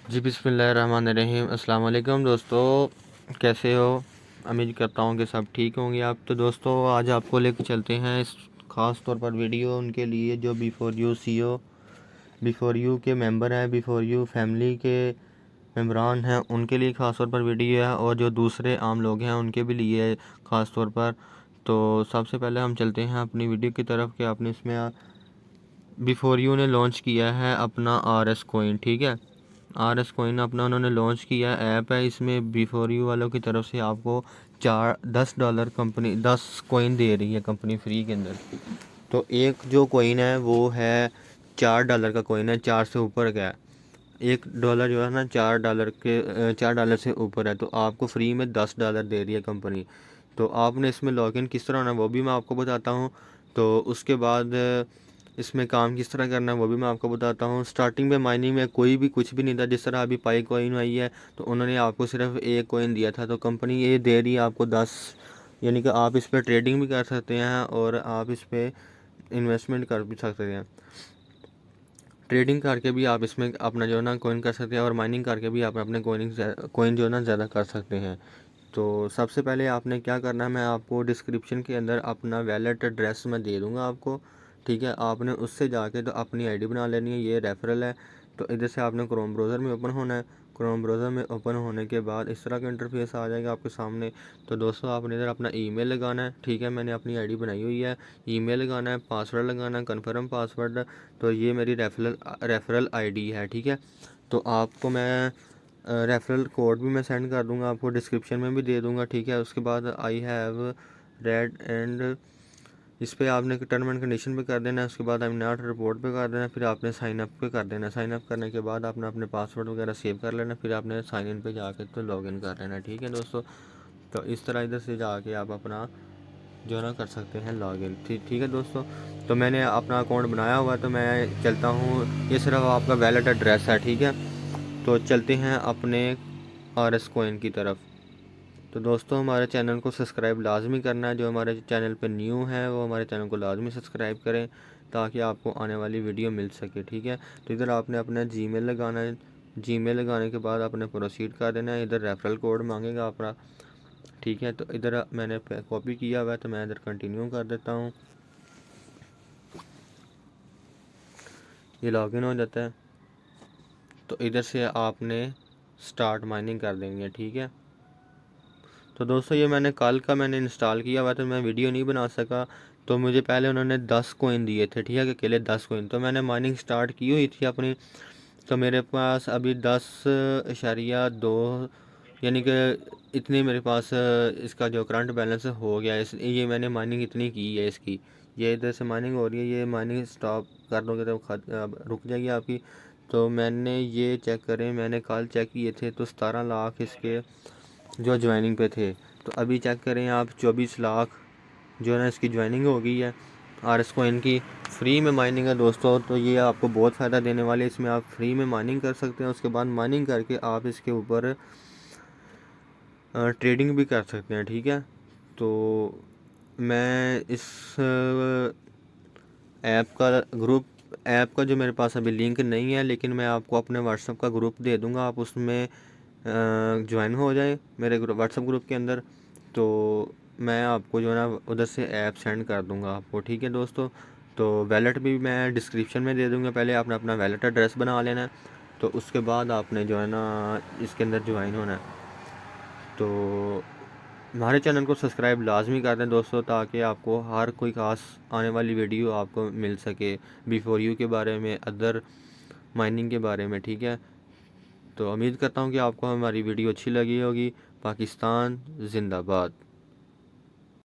जी बिस्मिल्लाहिर्रहमानिर्रहीम। अस्सलाम वालेकुम दोस्तों, कैसे हो? उम्मीद करता हूँ कि सब ठीक होंगे आप। तो दोस्तों आज आपको लेकर चलते हैं इस ख़ास तौर पर वीडियो उनके लिए जो बिफोर यू के मेंबर हैं, बिफोर यू फैमिली के मेम्बरान हैं, उनके लिए ख़ास तौर पर वीडियो है, और जो दूसरे आम लोग हैं उनके भी लिए ख़ास तौर पर। तो सबसे पहले हम चलते हैं अपनी वीडियो की तरफ कि आपने इसमें बिफोर यू ने लॉन्च किया है अपना RS कोइन। ठीक है, RS कोइन अपना उन्होंने लॉन्च किया ऐप है। इसमें बिफोर यू वालों की तरफ से आपको $10 कंपनी 10 कोइन दे रही है कंपनी फ्री के अंदर। तो एक जो कोइन है वो है $4 का कोइन है, 4 से ऊपर का है। $1 जो है ना $4 से ऊपर है, तो आपको फ्री में $10 दे रही है कंपनी। तो आपने इसमें लॉगिन किस तरह होना है वो भी मैं आपको बताता हूँ। तो उसके बाद इसमें काम किस तरह करना है वो भी मैं आपको बताता हूँ। स्टार्टिंग में माइनिंग में कोई भी कुछ भी नहीं था, जिस तरह अभी पाई कोइन आई है तो उन्होंने आपको सिर्फ एक कोइन दिया था, तो कंपनी ये दे रही है आपको 10। यानी कि आप इस पर ट्रेडिंग भी कर सकते हैं और आप इस पर इन्वेस्टमेंट कर भी सकते हैं। ट्रेडिंग करके भी आप इसमें अपना जो है ना कोइन कर सकते हैं, और माइनिंग करके भी आप अपने कोइन जो है ना ज़्यादा कर सकते हैं। तो सबसे पहले आपने क्या करना है, मैं आपको डिस्क्रिप्शन के अंदर अपना वैलेट एड्रेस मैं दे दूँगा आपको। ठीक है, आपने उससे जाके तो अपनी आईडी बना लेनी है, ये रेफरल है। तो इधर से आपने क्रोम ब्राउज़र में ओपन होना है। क्रोम ब्राउज़र में ओपन होने के बाद इस तरह का इंटरफेस आ जाएगा आपके सामने। तो दोस्तों आपने इधर अपना ईमेल लगाना है। ठीक है, मैंने अपनी आईडी बनाई हुई है। ईमेल लगाना है, पासवर्ड लगाना है, कन्फर्म पासवर्ड। तो ये मेरी रेफरल आईडी है। ठीक है, तो आपको मैं रेफरल कोड भी मैं सेंड कर दूंगा, आपको डिस्क्रिप्शन में भी दे दूंगा। ठीक है, उसके बाद आई हैव रेड एंड इस पर आपने टर्म एंड कंडीशन पे कर देना है। उसके बाद आई एम नॉट रिपोर्ट पे कर देना, फिर आपने साइन अप पे कर देना। साइन अप करने के बाद आपने अपने पासवर्ड वगैरह सेव कर लेना, फिर आपने साइन इन पे जाके तो लॉगिन कर लेना। ठीक है दोस्तों, तो इस तरह इधर से जाके आप अपना जो है ना कर सकते हैं लॉगिन। ठीक है दोस्तों, तो मैंने अपना अकाउंट बनाया हुआ है, तो मैं चलता हूँ। ये सिर्फ आपका वैलेट एड्रेस है। ठीक है, तो चलते हैं अपने RS कोइन की तरफ। तो दोस्तों हमारे चैनल को सब्सक्राइब लाजमी करना है। जो हमारे चैनल पर न्यू है वो हमारे चैनल को लाजमी सब्सक्राइब करें ताकि आपको आने वाली वीडियो मिल सके। ठीक है, तो इधर आपने अपना जीमेल लगाना है। जीमेल लगाने के बाद आपने प्रोसीड कर देना है। इधर रेफरल कोड मांगेगा अपना। ठीक है, तो इधर मैंने कॉपी किया हुआ है, तो मैं इधर कंटिन्यू कर देता हूँ। ये लॉगिन हो जाता है, तो इधर से आपने स्टार्ट माइनिंग कर देंगे। ठीक है, तो दोस्तों ये मैंने इंस्टॉल किया हुआ, तो मैं वीडियो नहीं बना सका। तो मुझे पहले उन्होंने 10 कोइन दिए थे। ठीक है, कि अकेले 10 कोइन, तो मैंने माइनिंग स्टार्ट की हुई थी अपनी। तो मेरे पास अभी 10.2 यानी कि इतनी मेरे पास इसका जो करंट बैलेंस हो गया है। ये मैंने माइनिंग इतनी की है इसकी। ये इधर से माइनिंग हो रही है, ये माइनिंग स्टॉप कर दोगे तो रुक जाएगी आपकी। तो मैंने ये चेक करें, मैंने कल चेक किए थे तो 17 लाख इसके जो ज्वाइनिंग पे थे। तो अभी चेक करें आप, 24 लाख जो है ना इसकी ज्वाइनिंग हो गई है। RS कोइन की फ्री में माइनिंग है दोस्तों, तो ये आपको बहुत फ़ायदा देने वाले। इसमें आप फ्री में माइनिंग कर सकते हैं, उसके बाद माइनिंग करके आप इसके ऊपर ट्रेडिंग भी कर सकते हैं। ठीक है, तो मैं इस ऐप का जो मेरे पास अभी लिंक नहीं है, लेकिन मैं आपको अपने व्हाट्सएप का ग्रुप दे दूँगा, आप उसमें ज्वाइन हो जाए मेरे व्हाट्सएप ग्रुप के अंदर। तो मैं आपको जो है ना उधर से ऐप सेंड कर दूंगा आपको। ठीक है दोस्तों, तो वैलेट भी मैं डिस्क्रिप्शन में दे दूंगा। पहले आपने अपना वैलेट एड्रेस बना लेना है, तो उसके बाद आपने जो है ना इसके अंदर ज्वाइन होना है। तो हमारे चैनल को सब्सक्राइब लाजमी कर दें दोस्तों, ताकि आपको हर कोई खास आने वाली वीडियो आपको मिल सके बिफोर यू के बारे में, अदर माइनिंग के बारे में। ठीक है, तो उम्मीद करता हूँ कि आपको हमारी वीडियो अच्छी लगी होगी। पाकिस्तान जिंदाबाद।